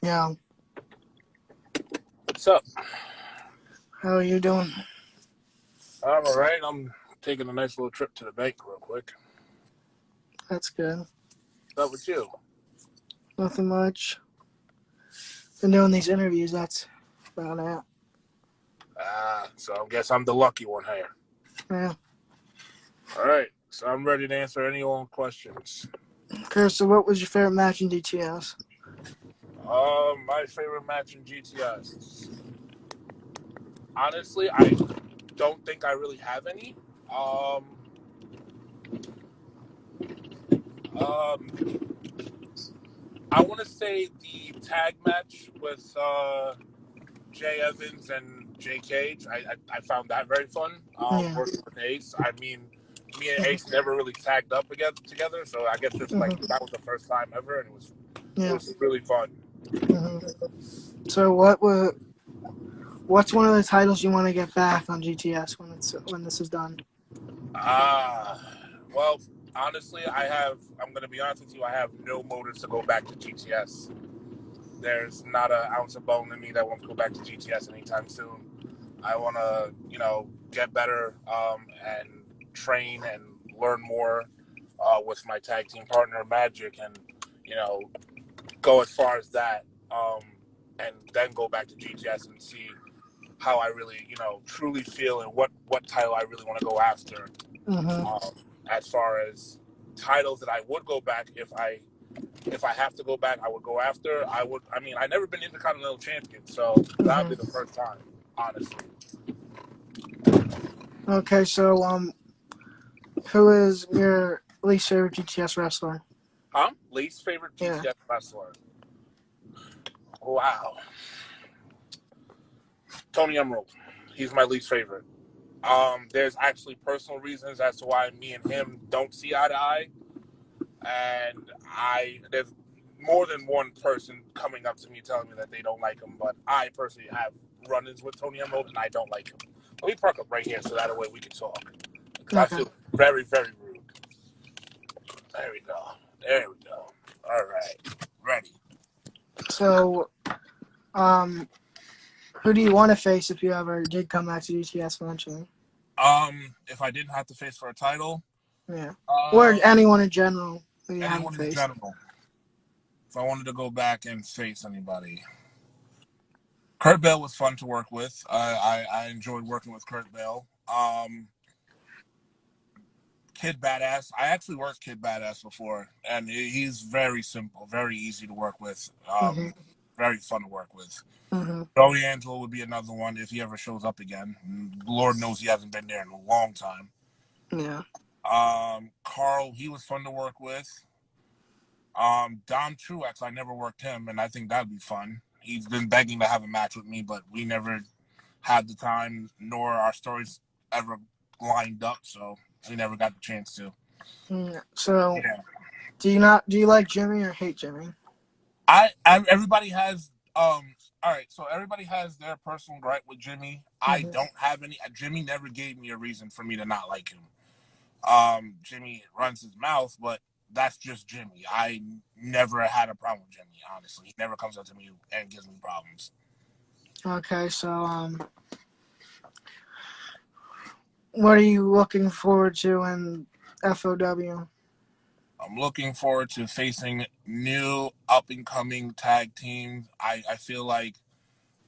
Yeah. What's up? How are you doing? I'm all right. I'm taking a nice little trip to the bank real quick. That's good. What's up with you? Nothing much. Been doing these interviews. That's about it. So I guess I'm the lucky one here. Yeah. All right. So I'm ready to answer any old questions. Okay, so what was your favorite match in DTS? My favorite match in GTS. Honestly, I don't think I really have any. Um, um, I want to say the tag match with Jay Evans and Jay Cage. I found that very fun. Yeah. Working with Ace. I mean, me and Mhm. Ace never really tagged up together, so I guess this like Mhm. that was the first time ever, and it Yeah. was really fun. Mhm. So what's one of the titles you want to get back on GTS when this is done? Ah, well, honestly, I'm gonna be honest with you. I have no motives to go back to GTS. There's not an ounce of bone in me that wants to go back to GTS anytime soon. I want to, get better and train and learn more with my tag team partner Magic, and you know, go as far as that, and then go back to GTS and see how I really, truly feel and what title I really want to go after. Mhm. Um, as far as titles that I would go back if I have to go back, I would go after. I would. I mean, I never been Intercontinental Champion, so that'll be Mhm. the first time, honestly. Okay, so who is your least favorite GTS wrestler? Huh? Least favorite Yeah. GTS wrestler? Wow, Tony Emerald. He's my least favorite. There's actually personal reasons as to why me and him don't see eye to eye, and there's more than one person coming up to me telling me that they don't like him, but I personally have run-ins with Tony Emerald, and I don't like him. Let me park up right here so that way we can talk, because I Okay. feel very, very rude. There we go. There we go. All right. Ready. So um, who do you want to face if you ever did come back to GTS eventually? If I didn't have to face for a title, Yeah. Or um, anyone in general who you haven't anyone in faced. general. If I wanted to go back and face anybody, Kurt Bell was fun to work with. I enjoyed working with Kurt Bell. Kid Badass. I actually worked Kid Badass before, and he's very simple, very easy to work with. Mhm. Very fun to work with. Mhm. Joey Angelo would be another one if he ever shows up again. Lord knows he hasn't been there in a long time. Yeah. Carl, he was fun to work with. Dom Truex, I never worked him, and I think that'd be fun. He's been begging to have a match with me, but we never had the time, nor our stories ever lined up, so we never got the chance to. Yeah. So Yeah, do you like Jimmy or hate Jimmy? everybody has all right, so everybody has their personal gripe with Jimmy. I Mhm. don't have any. Jimmy never gave me a reason for me to not like him. Jimmy runs his mouth, but that's just Jimmy. I never had a problem with Jimmy, honestly. He never comes up to me and gives me problems. Okay. So what are you looking forward to in FOW? I'm looking forward to facing new up and coming tag teams. I feel like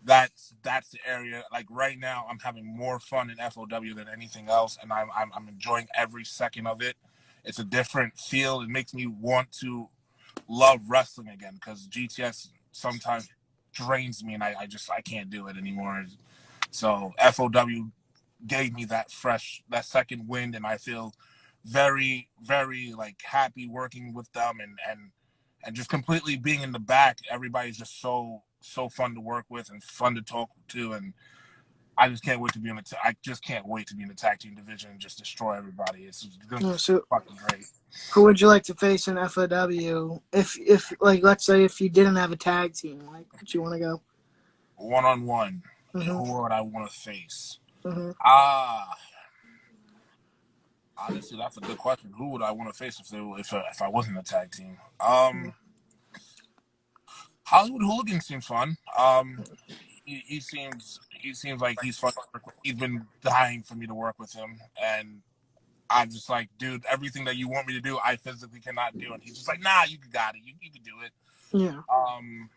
that's the area. Like right now, I'm having more fun in FOW than anything else, and I'm enjoying every second of it. It's a different feel. It makes me want to love wrestling again because GTS sometimes drains me, and I can't do it anymore. So FOW gave me that second wind, and I feel very, very like happy working with them and just completely being in the back. Everybody's just so fun to work with and fun to talk to, and I just can't wait to be in the. I just can't wait to be in the tag team division and just destroy everybody. It's gonna be So fucking great. who would you like to face in FOW? If like let's say if you didn't have a tag team, like would you want to go? 1-on-1, Mhm. who would I want to face? Mhm. Ah, honestly, that's a good question. Who would I want to face if I wasn't a tag team? Hollywood Hooligan seems fun. He seems like he's fun to work with. He's been dying for me to work with him, and I'm just like, dude, everything that you want me to do, I physically cannot do. And he's just like, nah, you got it. You can do it. Yeah. Um,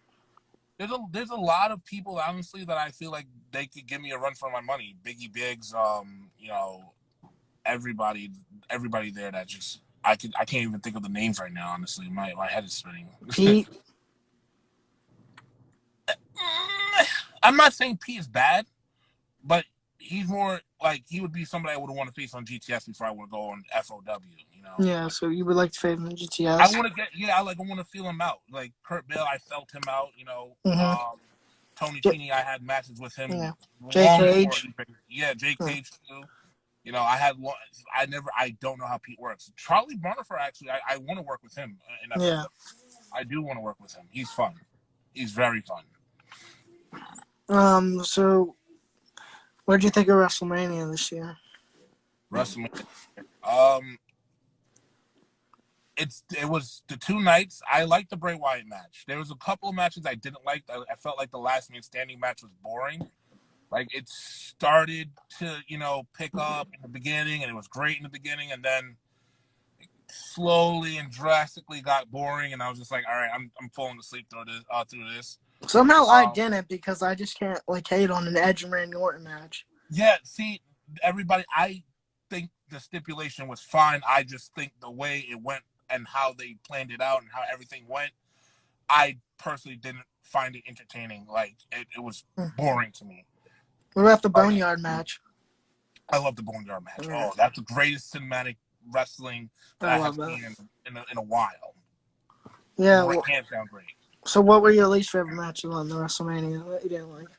there's a lot of people, honestly, that I feel like they could give me a run for my money. Biggie Biggs, everybody, everybody there that just I can't even think of the names right now. Honestly, my head is spinning. Pete. I'm not saying P is bad, but he's more like he would be somebody I would want to face on GTS before I would go on FOW. Yeah. So you would like to fade in I GTS? want to I want to feel him out. Like Kurt Bale, I felt him out. Mm-hmm. Tony J- Cheney, I had matches with him yeah. Jay long before. Cage. Jay Yeah. Cage too. I don't know how Pete works. Charlie Barnifer, actually, I want to work with him in FOW. Yeah. I do want to work with him. He's fun. He's very fun. So what did you think of WrestleMania this year? WrestleMania. Um, it was the 2 nights. I liked the Bray Wyatt match. There was a couple of matches I didn't like. I felt like the last man standing match was boring. Like it started to pick up in the beginning, and it was great in the beginning, and then slowly and drastically got boring. And I was just like, all right, I'm falling asleep through this. Somehow I didn't because I just can't hate on an Edge and Randy Orton match. Yeah, see, everybody, I think the stipulation was fine. I just think the way it went and how they planned it out and how everything went, I personally didn't find it entertaining. Like, it was boring to me. What about the Boneyard match? I love the Boneyard match. Yeah. Oh, that's the greatest cinematic wrestling that I have seen in a while. Yeah. Hands down great. So what were your least favorite matches on the WrestleMania that you didn't like?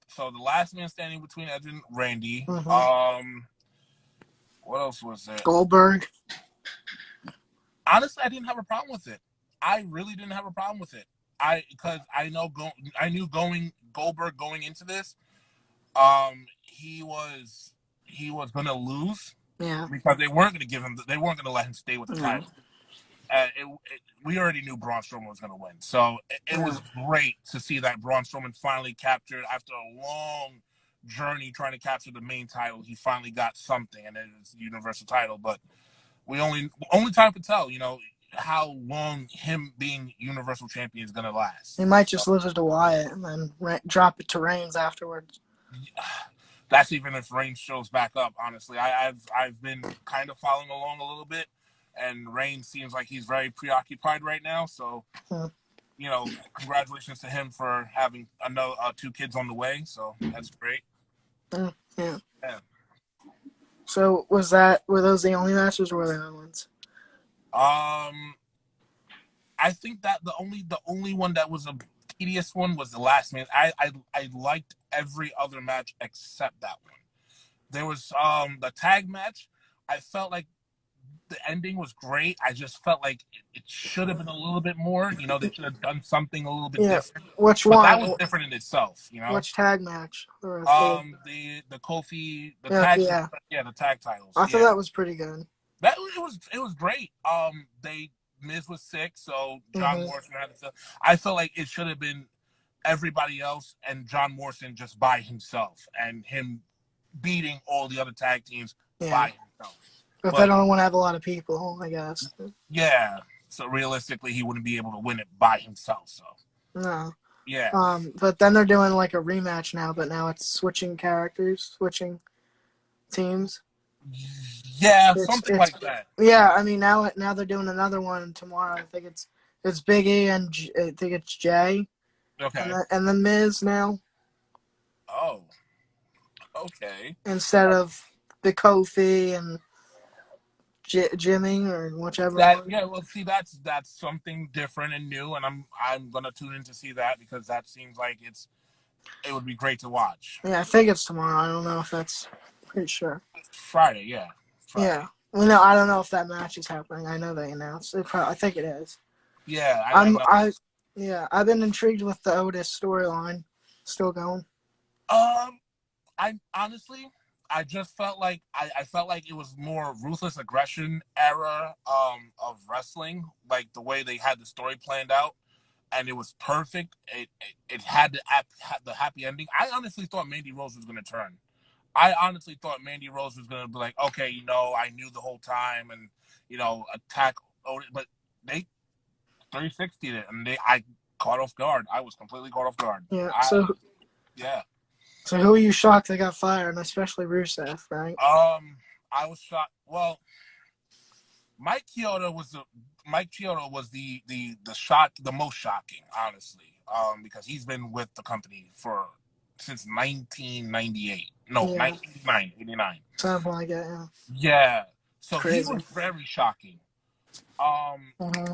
So the last man standing between Edge and Randy. Mm-hmm. What else was there? Goldberg. Honestly, I didn't have a problem with it. I really didn't have a problem with it. Because I knew Goldberg going into this, he was gonna lose. Yeah. Because they weren't gonna let him stay with the title. We already knew Braun Strowman was gonna win, so it was great to see that Braun Strowman finally captured after a long journey trying to capture the main title. He finally got something, and it's the Universal title. But we only time to tell, how long him being Universal Champion is gonna last. He might just lose it to Wyatt and then drop it to Reigns afterwards. That's even if Reigns shows back up. Honestly, I've been kind of following along a little bit, and Reigns seems like he's very preoccupied right now. So, congratulations to him for having another 2 kids on the way. So that's great. Yeah. So were those the only matches, or were there other ones? I think that the only one that was a tedious one was the last man. I liked every other match except that one. There was the tag match. I felt like the ending was great. I just felt like it should have been a little bit more. They should have done something a little bit different. Which one? But that was different in itself. Which tag match? The Kofi, the tag, the tag titles. I thought that was pretty good. It was great. Miz was sick, so John Morrison had to. I felt like it should have been everybody else and John Morrison just by himself, and him beating all the other tag teams by himself. But they don't want to have a lot of people, I guess. Yeah. So realistically, he wouldn't be able to win it by himself. So. No. Yeah. But then they're doing like a rematch now, but now it's switching characters, switching teams. Yeah, something like that. Yeah, I mean now they're doing another one tomorrow. I think it's Biggie and I think it's Jay. Okay. And then Miz now. Oh. Okay. Instead of the Kofi and Jimmy or whichever. Well, see, that's something different and new, and I'm gonna tune in to see that because that seems like it would be great to watch. Yeah, I think it's tomorrow. I don't know if that's pretty sure. Friday, yeah. Friday. Yeah. Well, no, I don't know if that match is happening. I know they announced it. I think it is. Yeah, I've been intrigued with the Otis storyline. Still going. I honestly, I just felt like I felt like it was more ruthless aggression era of wrestling, like the way they had the story planned out. and it was perfect. It had the happy ending. I honestly thought Mandy Rose was going to turn. I honestly thought Mandy Rose was going to be like, okay, I knew the whole time, and attack, but they 360'd it, and I caught off guard. I was completely caught off guard. Yeah. So Yeah. so who are you shocked they got fired, and especially Rusev, right? I was shocked. Well, Mike Chioda was the most shocking, honestly, because he's been with the company since 1998. No, Yeah. 1989. Something like that. Yeah. Yeah. So he Crazy. was very shocking. Um, Mm-hmm.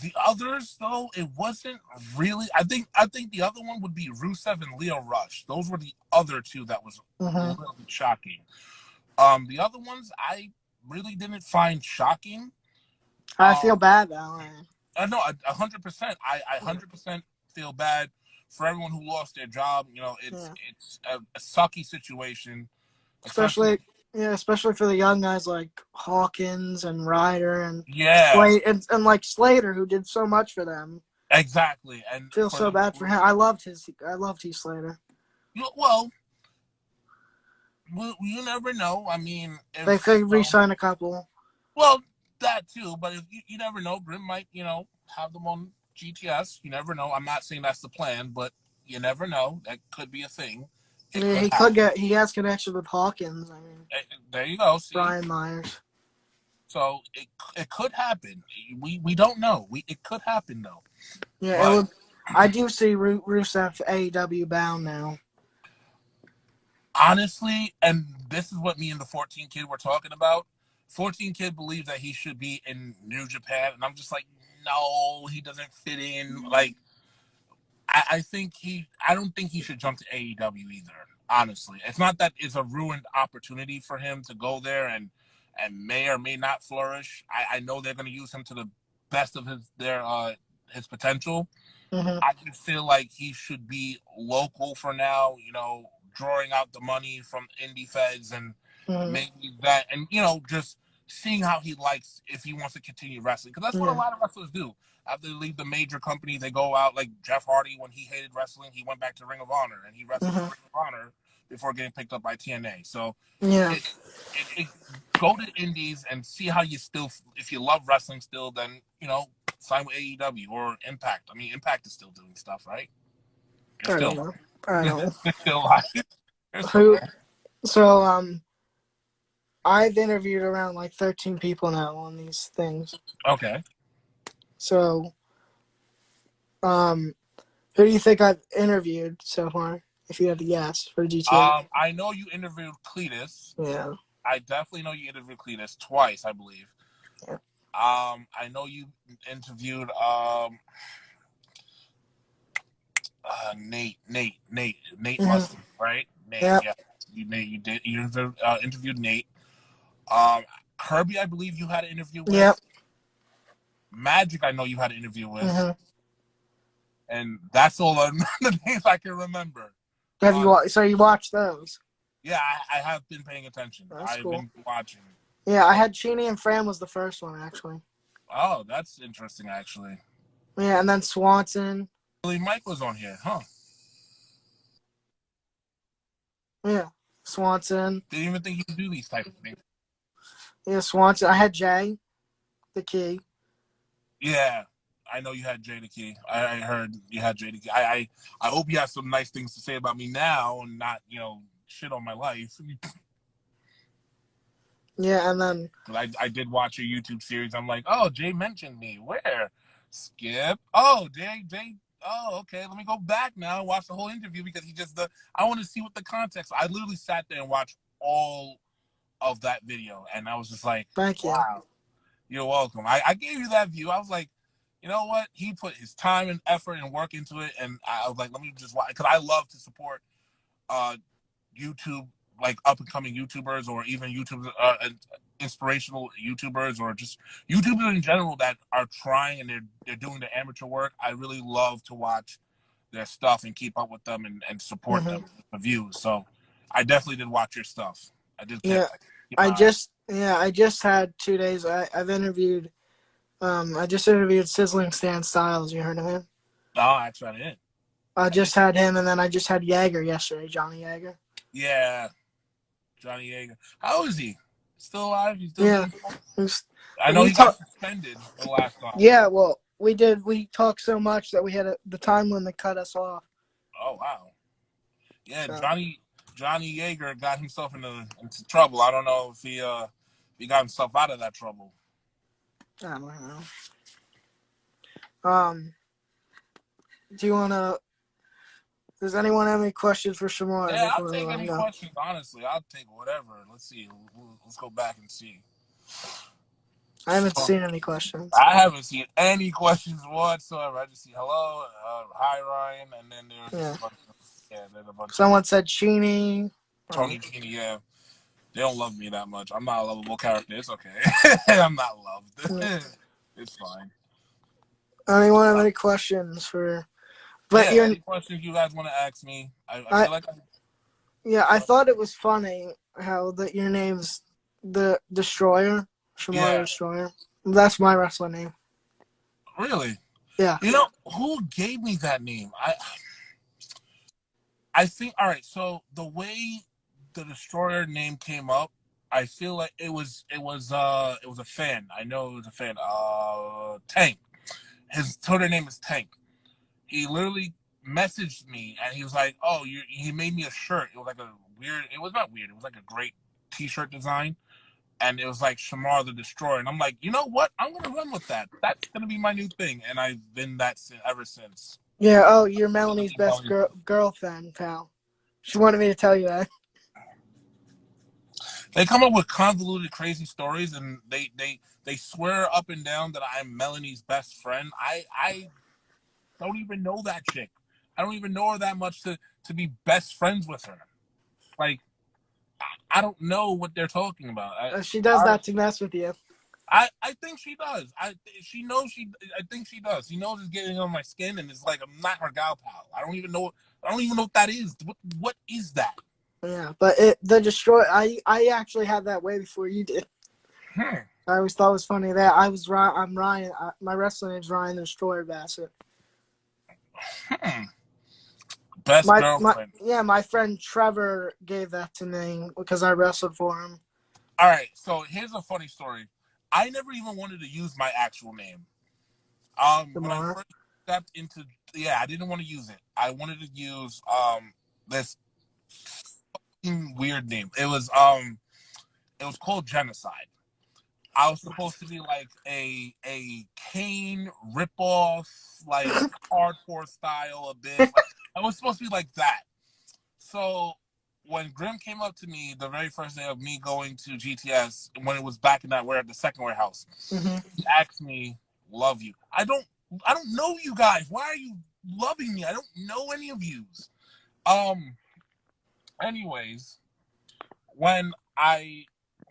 the others though, it wasn't really. I think the other one would be Rusev and Leo Rush. Those were the other two that was a Mm-hmm. little bit shocking. The other ones I really didn't find shocking. I feel bad though. I know 100%. I Yeah. 100% feel bad for everyone who lost their job. It's Yeah. it's a sucky situation, especially. Especially yeah, especially for the young guys like Hawkins and Ryder and Yeah, Slade and like Slater who did so much for them. exactly. And Feel for so them, bad for him. I loved Heath Slater. well, you never know. I mean, They if could re-sign a couple. well, that too. But if you never know, Grim might have them on GTS. You never know. I'm not saying that's the plan, but you never know. That could be a thing. It Yeah, could happen. he has connection with Hawkins. I mean, There you go. See, Brian Myers. so it could happen. We don't know. It could happen though. Yeah, it But would. I do see Rusev AEW bound now. honestly, and this is what me and the 14 kid were talking about. 14 kid believes that he should be in New Japan, and I'm just like, no, he doesn't fit in. Like, I don't think he should jump to AEW either. Honestly, it's not that it's a ruined opportunity for him to go there and may or may not flourish. I know they're going to use him to the best of his potential. Mm-hmm. I just feel like he should be local for now. Drawing out the money from indie feds and Mm-hmm. maybe that, and just seeing how he likes if he wants to continue wrestling, because that's what a Yeah. lot of wrestlers do. After they leave the major company, they go out, like Jeff Hardy. When he hated wrestling, he went back to Ring of Honor and he wrestled for Mm-hmm. Ring of Honor before getting picked up by TNA. So Yeah. it go to indies and see how you still, if you love wrestling still, then sign with AEW or Impact. I mean, Impact is still doing stuff, right? They're I still don't know. I don't know. they're still alive. They're still Who? there. So I've interviewed around like 13 people now on these things. Okay. So who do you think I've interviewed so far? If you had to guess for GTA. I know you interviewed Cletus. Yeah. I definitely know you interviewed Cletus twice, I believe. Yeah. I know you interviewed Nate Mm-hmm. Mustin, right? Nate, Yep. yeah. You interviewed Nate. Kirby, I believe you had an interview Yep. with. Magic, I know you had an interview with, Mm-hmm. and that's all the names I can remember. Have you so you watched those? Yeah, I have been paying attention. That's I've cool. been watching. Yeah, I had Sheeny and Fran was the first one actually. Oh, that's interesting, actually. Yeah, and then Swanson. Billy Mike was on here, huh? Yeah, Swanson. Didn't even think you could do these type of things. Yeah, Swanson. I had Jay, the key. Yeah, I know you had Jay the Key. I heard you had Jay the Key. I hope you have some nice things to say about me now and not shit on my life. Yeah, and then I did watch your YouTube series. I'm like, oh, Jay mentioned me. Where? Skip. Oh, Jay. Oh, okay. Let me go back now and watch the whole interview because he just. I want to see what the context. I literally sat there and watched all of that video, and I was just like, thank you. wow, you're welcome. I gave you that view. I was like, you know what? He put his time and effort and work into it, and I was like, let me just watch because I love to support uh, YouTube, like up and coming YouTubers or even YouTube inspirational YouTubers or just YouTubers in general that are trying and they're doing the amateur work. I really love to watch their stuff and keep up with them and support Mm-hmm. them with the views. So I definitely did watch your stuff. I did keep Yeah, keep my eye. I just had 2 days. I've interviewed I just interviewed Sizzling Stan Styles. You heard of him? No, actually, I didn't. I just had him, and then I just had Yeager yesterday, Johnny Yeager. Yeah, Johnny Yeager. How is he? Still alive? He's still Yeah, doing stuff? He's- I know we he got talk. suspended the last time. Yeah, well, we did. We talked so much that we had the time limit cut us off. Oh wow. Yeah, So Johnny Yeager got himself into trouble. I don't know if he got himself out of that trouble. I don't know. Do you wanna? Does anyone have any questions for Shemar Yeah, I'll before we take let him any go? questions. Honestly, I'll take whatever. Let's see. Let's go back and see. I haven't So, seen any questions. I haven't seen any questions whatsoever. I just see hello, hi Ryan, and then there's just Yeah. a bunch of there's a bunch of Someone said Cheney. Tony Genie. Yeah, they don't love me that much. I'm not a lovable character. It's okay. I'm not loved. It's fine. Anyone have any questions for? But Yeah. you're. Any questions you guys want to ask me? I I feel like Yeah. I so, thought it was funny how that your name's the Destroyer, Shemar yeah. Destroyer. That's my wrestling name. Really. Yeah. You know who gave me that name? I think all right. So the way the Destroyer name came up, I feel like it was a fan. I know it was a fan. Tank. His Twitter name is Tank. He literally messaged me and he was like, "Oh, he made me a shirt. It was like a weird. It was not weird. It was like a great T-shirt design, and it was like Shamar the Destroyer." And I'm like, you know what? I'm gonna run with that. That's gonna be my new thing, and I've been that ever since. Yeah. Oh, you're Melanie's best girlfriend, pal. She wanted me to tell you that. They come up with convoluted, crazy stories, and they swear up and down that I'm Melanie's best friend. I don't even know that chick. I don't even know her that much to be best friends with her. Like I don't know what they're talking about. She does I that to mess with you. I think she does. She knows she. I think she does. She knows it's getting on my skin, and it's like I'm not her gal pal. I don't even know. I don't even know what that is. What is that? Yeah, but the Destroyer. I actually had that way before you did. Hmm. I always thought it was funny that I'm Ryan. My wrestling name's Ryan the Destroyer Bassett. Hmm. Best girlfriend. My friend Trevor gave that to me because I wrestled for him. All right. So here's a funny story. I never even wanted to use my actual name. When I Shemar. first stepped into, yeah, I didn't want to use it. I wanted to use this weird name. It was called Genocide. I was supposed to be like a Kane ripoff, like hardcore style abyss. Like I was supposed to be like that. So when Grim came up to me the very first day of me going to GTS, when it was back in that the second warehouse, he asked me, "Love you." I don't know you guys. Why are you loving me? I don't know any of yous. Um. Anyways, when I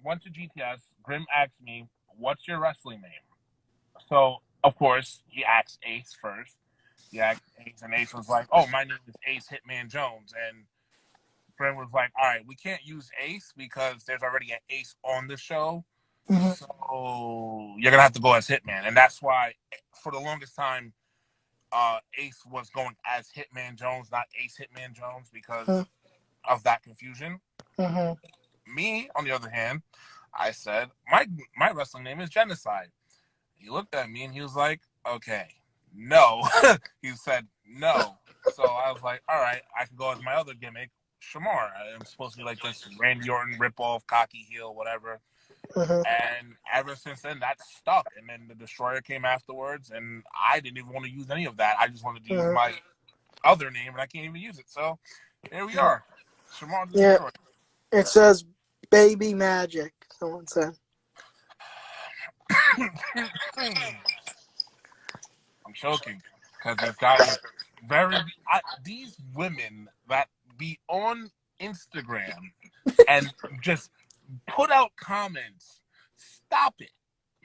went to GTS, Grim asked me, "What's your wrestling name?" So, of course, he asked Ace first. He asked Ace, and Ace was like, "Oh, my name is Ace Hitman Jones." And Grim was like, "All right, we can't use Ace because there's already an Ace on the show. Mm-hmm. So you're gonna have to go as Hitman." And that's why, for the longest time, Ace was going as Hitman Jones, not Ace Hitman Jones, because of that confusion. Mm-hmm. Me, on the other hand, I said my wrestling name is Genocide. He looked at me and he was like, "Okay, no." He said no. So I was like, "All right, I can go as my other gimmick, Shamar. I'm supposed to be like this Randy Orton ripoff, cocky heel, whatever." Mm-hmm. And ever since then, that stuck. And then the Destroyer came afterwards, and I didn't even want to use any of that. I just wanted to use my other name, and I can't even use it. So here we are, Shamar the Yeah, Destroyer. it says baby magic. Someone said. I'm choking because this guy is these women that be on Instagram and just put out comments. Stop it.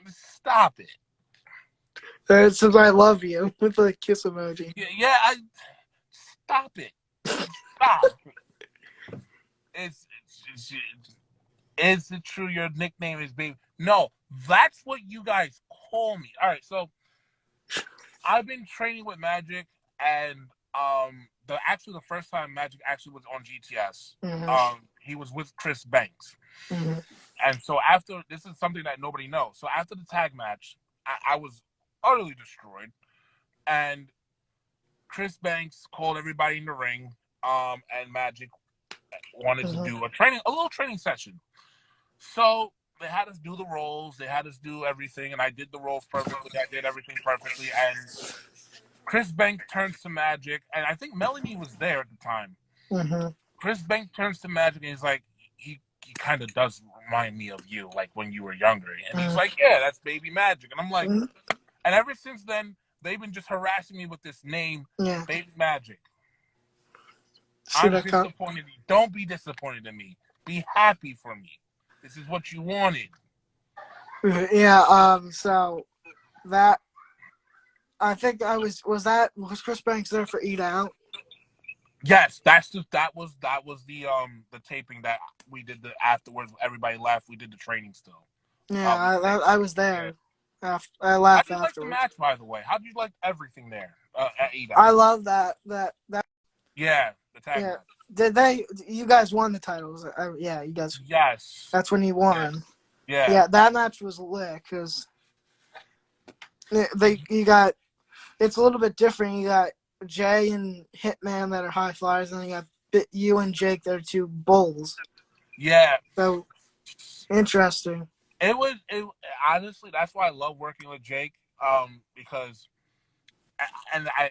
Stop it. It says I love you with a kiss emoji. Yeah, stop it. Stop. It's Is it true your nickname is Baby? No, that's what you guys call me. All right, so I've been training with Magic, and the first time Magic actually was on GTS. Mm-hmm. He was with Chris Banks, Mm-hmm. and so after this is something that nobody knows. So after the tag match, I was utterly destroyed, and Chris Banks called everybody in the ring, and Magic wanted to Mm-hmm. do a little training session. So they had us do the roles, they had us do everything, and I did the roles perfectly. I did everything perfectly, and Chris Banks turns to Magic, and I think Melanie was there at the time. Mm-hmm. Chris Banks turns to Magic, and he's like, he kind of does remind me of you, like when you were younger. And he's like, yeah, that's Baby Magic. And I'm like, Mm-hmm. and ever since then, they've been just harassing me with this name, Yeah. Baby Magic. See I'm that cut? disappointed. Don't be disappointed in me. Be happy for me. This is what you wanted. Yeah. So that I think I was Chris Banks there for Eat Out? Yes, that was the taping that we did the afterwards. Everybody left. We did the training still. Yeah, We I was yeah. there. After I How left do you like the afterwards. match, by the way? How do you like everything there at I Edout? love that. Yeah, the tag Yeah. match. Did they? You guys won the titles. Yeah, you guys. Yes. That's when you Yeah. won. Yeah. Yeah, that match was lit because you got. It's a little bit different. You got Jay and Hitman that are high flyers, and you got you and Jake that are two bulls. Yeah. So interesting. It honestly. That's why I love working with Jake. Because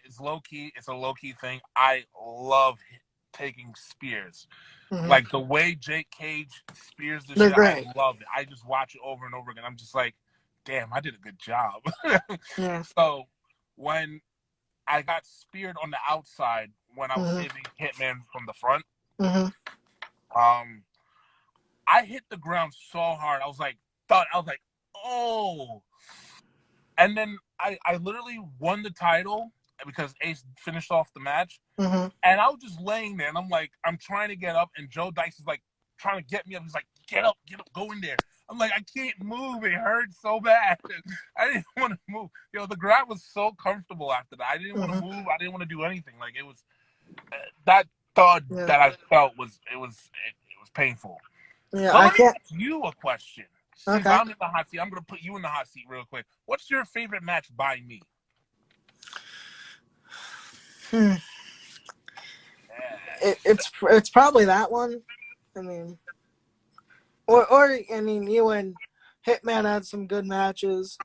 it's low key. It's a low key thing. I love taking spears. Mm-hmm. Like the way Jake Cage spears the They're shit, I great. love it. I just watch it over and over again. I'm just like, damn, I did a good job. Yeah. So when I got speared on the outside when I was Mm-hmm. saving Hitman from the front, Mm-hmm. um, I hit the ground so hard. I was like, thought I was like, oh, and then I literally won the title because Ace finished off the match. Mm-hmm. And I was just laying there, and I'm like, I'm trying to get up, and Joe Dice is like trying to get me up. He's like, get up, go in there. I'm like, I can't move. It hurts so bad. I didn't want to move. The ground was so comfortable after that. I didn't want to Mm-hmm. move. I didn't want to do anything. Like it was that thud Yeah. that I felt it was painful. Yeah. So I let me can't. ask you a question. Since Okay. I'm in the hot seat, I'm gonna put you in the hot seat real quick. What's your favorite match by me? Hmm. Yeah. It's probably that one. I mean, or I mean, you and Hitman had some good matches.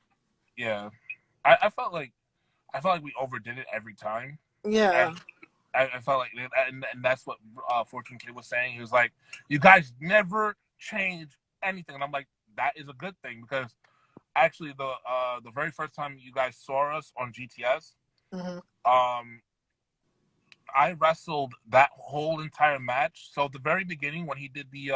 Yeah. I felt like we overdid it every time, and Yeah. I felt like, and that's what Fortune Kid was saying. He was like, "You guys never change anything," and I'm like, "That is a good thing because actually the very first time you guys saw us on GTS, Mm-hmm. um, I wrestled that whole entire match. So at the very beginning when he did the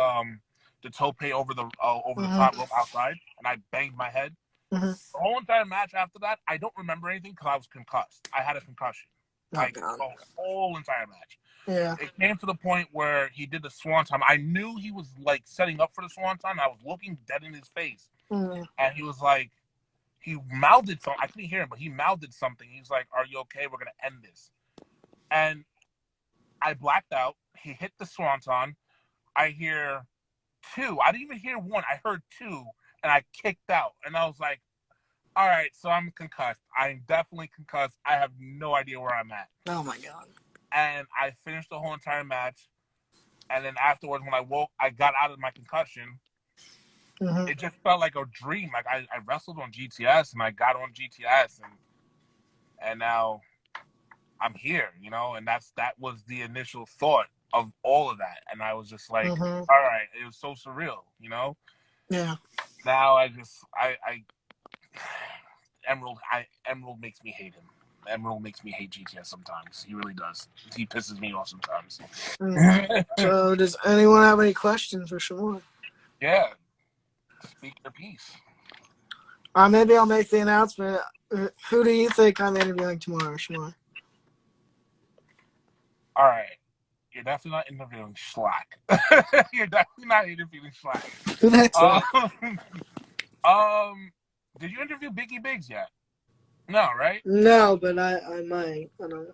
tope over the Mm-hmm. top rope outside, and I banged my head. Mm-hmm. The whole entire match after that, I don't remember anything because I was concussed. I had a concussion, Oh like God. the whole entire match. Yeah. It came to the point where he did the swanton. I knew he was like setting up for the swanton. I was looking dead in his face, Mm-hmm. and he was like, he mouthed something. I couldn't hear him, but he mouthed something. He was like, "Are you okay? We're gonna end this." And I blacked out. He hit the swanton. I hear two. I didn't even hear one. I heard two, and I kicked out. And I was like, all right, so I'm concussed. I'm definitely concussed. I have no idea where I'm at. Oh my God. And I finished the whole entire match. And then afterwards, when I woke, I got out of my concussion. Mm-hmm. It just felt like a dream. Like I wrestled on GTS and I got on GTS and now I'm here, and that was the initial thought of all of that. And I was just like, Mm-hmm. all right, it was so surreal. Yeah. Now I Emerald makes me hate him. Emerald makes me hate GTS sometimes. He really does. He pisses me off sometimes. Mm. So, does anyone have any questions for Shemar? Yeah, speak your piece. Maybe I'll make the announcement. Who do you think I'm interviewing tomorrow, Shemar? All right, You're definitely not interviewing Slack. You're definitely not interviewing Slack. Who the heck's that? Um, um, did you interview Biggie Biggs yet? No, right? No, but I might. I don't know.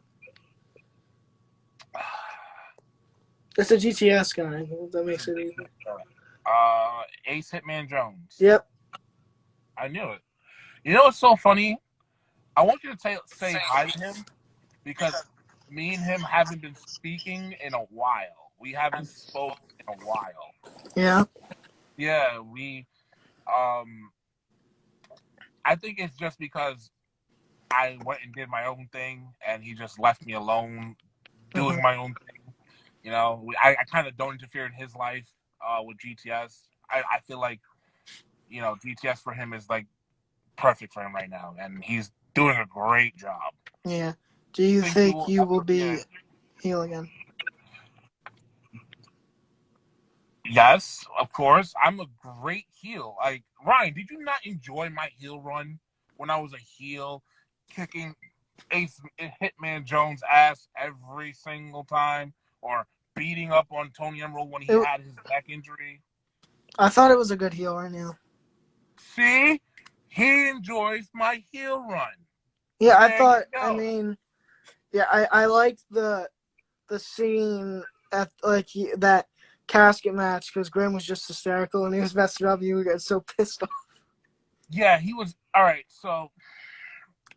It's a GTS guy. That This is makes it big. easy. Ace Hitman Jones. Yep. I knew it. You know what's so funny? I want you to say hi to him because me and him haven't been speaking in a while. We haven't spoken in a while. Yeah. Yeah, we. Um, I think it's just because I went and did my own thing, and he just left me alone Hmm. doing my own thing. You know, I kind of don't interfere in his life with GTS. I feel like GTS for him is like perfect for him right now, and he's doing a great job. Yeah. Do you Think he think will you will ever be be heel again? Yes, of course. I'm a great heel. Like Ryan, did you not enjoy my heel run when I was a heel, kicking Ace Hitman Jones' ass every single time, or beating up on Tony Emerald when he It, had his back injury? I thought it was a good heel right now. See, he enjoys my heel run. Yeah, I There you thought. I go. mean, yeah, I liked the scene at that casket match because Grim was just hysterical and he was messing up. You got so pissed off. Yeah, he was all right. So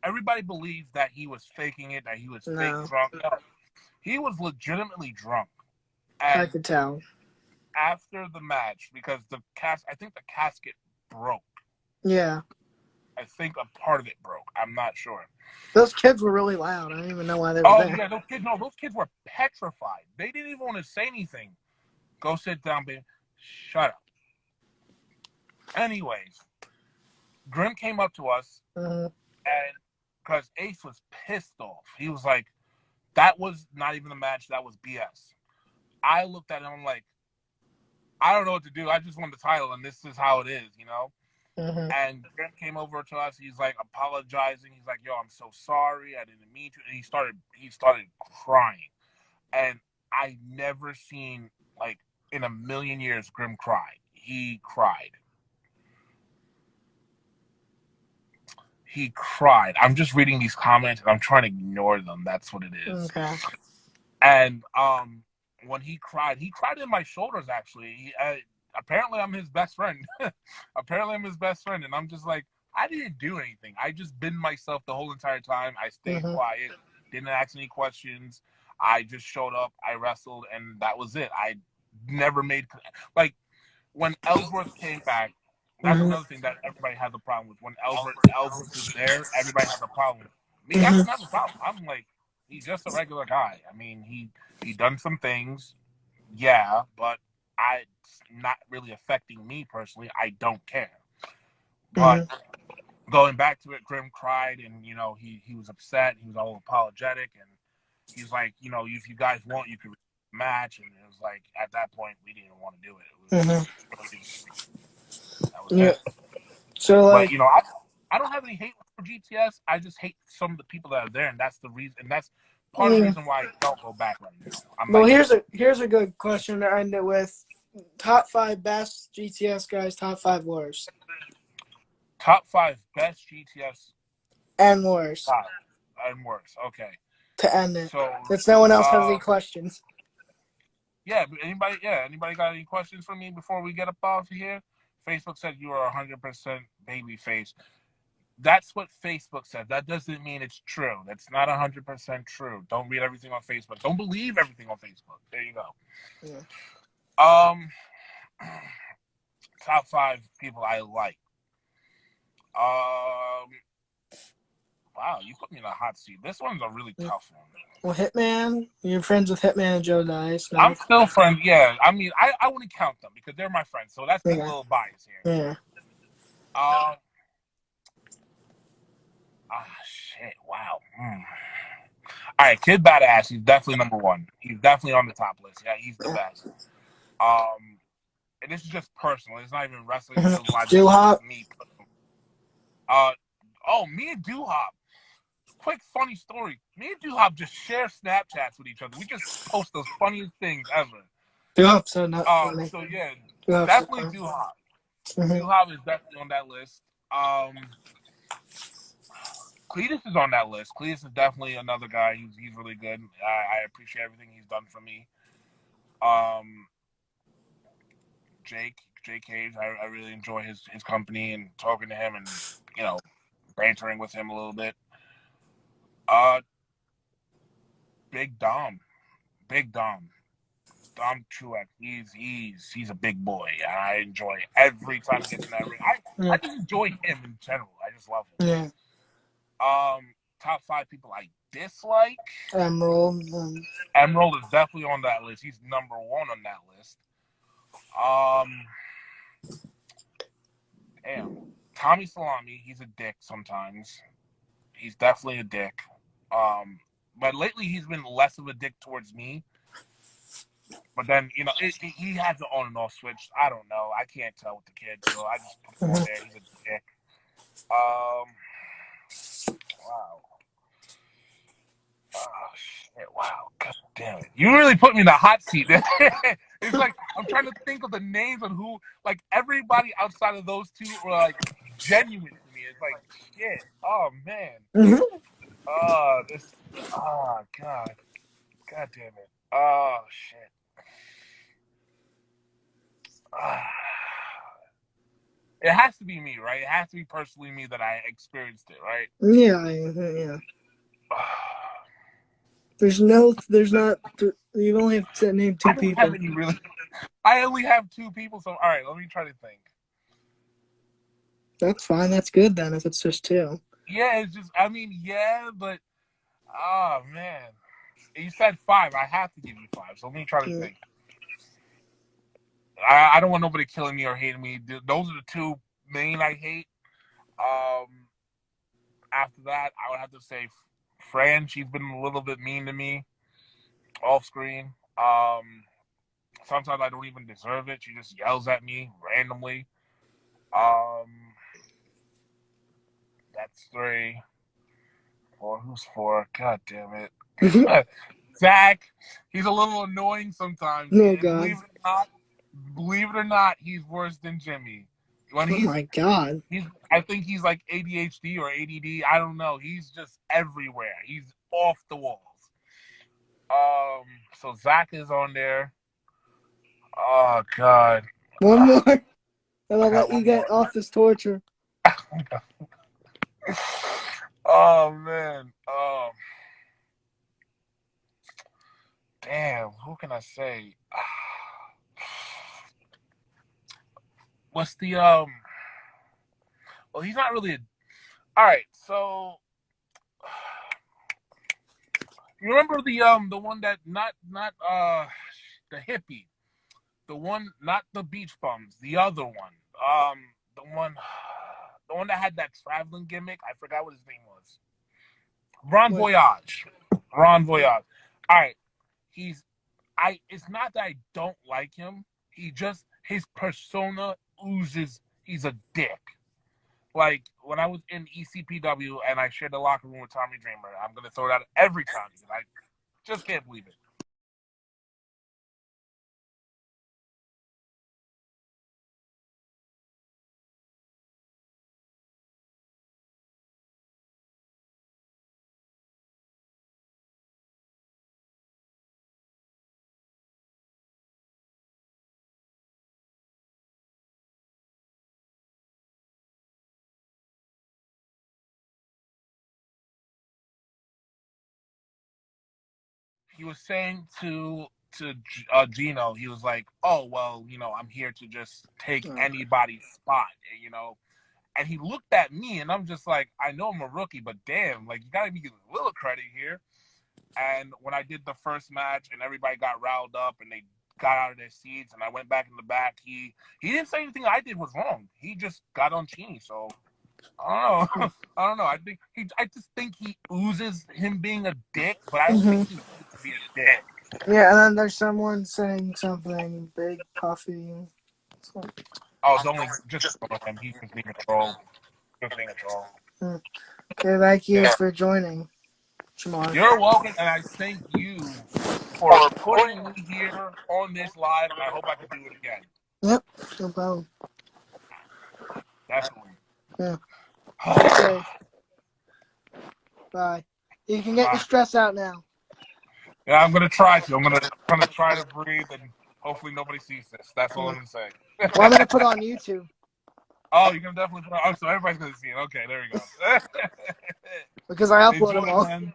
everybody believes that he was faking it, that he was fake No, drunk. No, he was legitimately drunk. I And could tell. after the match, because I think the casket broke. Yeah, I think a part of it broke. I'm not sure. those kids were really loud. I don't even know why they were Oh there. yeah, those kids. No, those kids were petrified. They didn't even want to say anything. Go sit down, baby. Shut up. Anyways, Grim came up to us, Hmm. and because Ace was pissed off, he was like, "That was not even a match. That was BS." I looked at him. I'm like, I don't know what to do. I just won the title, and this is how it is, you know. Hmm. And Grant came over to us. He's like apologizing. He's like, "Yo, I'm so sorry. I didn't mean to." And he started crying. And I never seen like in a million years Grim cry. He cried. He cried. I'm just reading these comments and I'm trying to ignore them. That's what it is. Okay. And when he cried in my shoulders. Actually, apparently I'm his best friend. Apparently I'm his best friend, and I'm just like, I didn't do anything. I just been myself the whole entire time. I stayed Hmm. quiet, didn't ask any questions. I just showed up. I wrestled, and that was it. I never made like when Ellsworth came back. That's Hmm. another thing that everybody has a problem with. When Ellsworth is there, everybody has a problem. Me, I Hmm. don't have a problem. I'm like, he's just a regular guy. I mean, he done some things, yeah, but it's not really affecting me personally. I don't care. But Hmm. going back to it, Grim cried, and he was upset. He was all apologetic, and he's like, if you guys want, you can match. And it was like at that point we didn't want to do it. It was Hmm. that was Yeah. it. So But like, I don't have any hate for GTS. I just hate some of the people that are there, and that's the reason. And that's part of the mm, reason why I don't go back right now. I'm well, like, here's a good question to end it with. Top five best GTS guys. Top five worst top five best GTS and worst top and worse. Okay, to end it. so Since no one else has any um, questions. anybody got any questions for me before we get up off of here? Facebook said you are 100% baby face. That's what Facebook said. That doesn't mean it's true. That's not 100% true. Don't read everything on Facebook. Don't believe everything on Facebook. There you go. Yeah. Um, top five people I like. Um, wow, you put me in a hot seat. This one's a really Yeah. tough one. Well, Hitman. You're friends with Hitman and Joe Dice. I'm No. still friends. Yeah, I mean, I wouldn't count them because they're my friends. So that's being a Yeah. little biased here. Yeah. Um, shit. Wow. All right, Kid Badass. He's definitely number one. He's definitely on the top list. Yeah, he's the Yeah. best. And this is just personal. It's not even wrestling. It's just Mm-hmm. Do just Hop. me. Uh, me and Doo Hop. quick funny story. Me and Duhop just share Snapchats with each other. We just post the funniest things ever. Duhop's so not funny. So yeah, Duhop's so definitely funny. Duhop. Mm-hmm. Duhop is definitely on that list. Cletus is on that list. Cletus is definitely another guy. He's really good. I appreciate everything he's done for me. Um, Jake Cage. I really enjoy his company and talking to him and you know bantering with him a little bit. Uh, Big Dom, Big Dom Truex. He's a big boy. I enjoy every time he gets in that ring. I Yeah. just enjoy him in general. I just love him. Yeah. Top five people I dislike. Emerald. Emerald is definitely on that list. He's number one on that list. Um, Damn. Tommy Salami, he's a dick sometimes. He's definitely a dick. Um, but lately he's been less of a dick towards me. But then he has an on and off switch. I don't know. I can't tell with the kid, so I just put him on there. He's a dick. Um, wow. Oh shit! Wow. God damn it! You really put me in the hot seat. It's like I'm trying to think of the names of who. Like everybody outside of those two were like genuine to me. It's like shit. Oh man. Mm-hmm. This. Oh god. God damn it. Oh shit. Ah. It has to be me, right? It has to be personally me that I experienced it, right? Yeah. Yeah. There's not. You only have to name two I don't have people. any really. I only have two people, so all right. Let me try to think. That's fine. That's good then. If it's just two. Yeah, it's just. I mean, yeah, but oh man, you said five. I have to give you five. So let me try to Yeah. think. I don't want nobody killing me or hating me. Those are the two main I hate. Um, After that, I would have to say Fran. She's been a little bit mean to me off screen. Sometimes I don't even deserve it. She just yells at me randomly. Um, that's three. Four. Who's four? God damn it. Zach. He's a little annoying sometimes. Oh And God. believe it or not, he's worse than Jimmy. When Oh my God. I think he's like ADHD or ADD. I don't know. He's just everywhere. He's off the walls. Um, so Zach is on there. Oh God, One more, and I I'll let got you one more. get off this torture. Oh man. Damn. Who can I say? What's the Well, he's not really a. All right. So you remember the one that not the hippie, the one not the beach bums, the other one, the one the one that had that traveling gimmick. I forgot what his name was. Ron What? Voyage. Ron Voyage. All right. He's I. It's not that I don't like him. He just his persona oozes. He's a dick. Like when I was in ECPW and I shared the locker room with Tommy Dreamer, I'm gonna throw that every time because I just can't believe it. He was saying to Gino, he was like, "Oh well, I'm here to just take Oh, anybody's spot, And he looked at me, and I'm just like, I know I'm a rookie, but damn, like you gotta be giving a little credit here. And when I did the first match, and everybody got riled up, and they got out of their seats, and I went back in the back, he didn't say anything I did was wrong. He just got on Cheney, so I don't know. I don't know. I just think he oozes him being a dick, but I don't think mm-hmm. he needs to be a dick. Yeah, and then there's someone saying something big, puffy. Oh, it's only just ignore him. He's just being a troll. Just being a troll. Okay, thank you Yeah. for joining. Shemar. You're welcome, and I thank you for putting me here on this live, and I hope I can do it again. Yep, no problem. Definitely. Yeah. Stay safe. Bye. You can get your Bye. stress out now. Yeah, I'm gonna try to. I'm gonna try to breathe, and hopefully nobody sees this. That's all Yeah. I'm gonna say. Well, I'm gonna put it on YouTube Oh, you're gonna definitely put. Oh, so everybody's gonna see it. Okay, there we go. because I upload them Enjoy, all. man.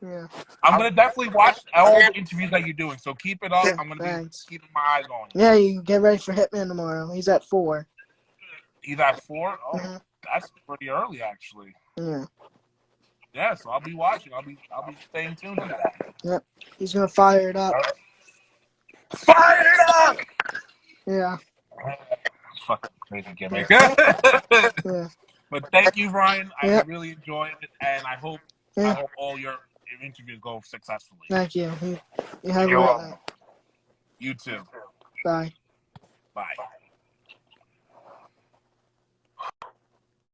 Yeah. I'm gonna definitely watch all the interviews that you're doing. So keep it up. Yeah. I'm gonna be Thanks. keeping my eyes on you. Yeah, you can get ready for Hitman tomorrow. He's at 4. He's at 4. Oh, Mm-hmm. that's pretty early, actually. Yeah. Yeah, so I'll be watching. I'll be staying tuned to that. Yep. He's gonna fire it up. Fire it up! Yeah. Fucking crazy gimmick. Yeah. Yeah. But thank you, Ryan. I Yep. really enjoyed it, and I hope Yeah. all your interviews go successfully. Thank you. You have a You're great welcome. night. You too. Bye. Bye.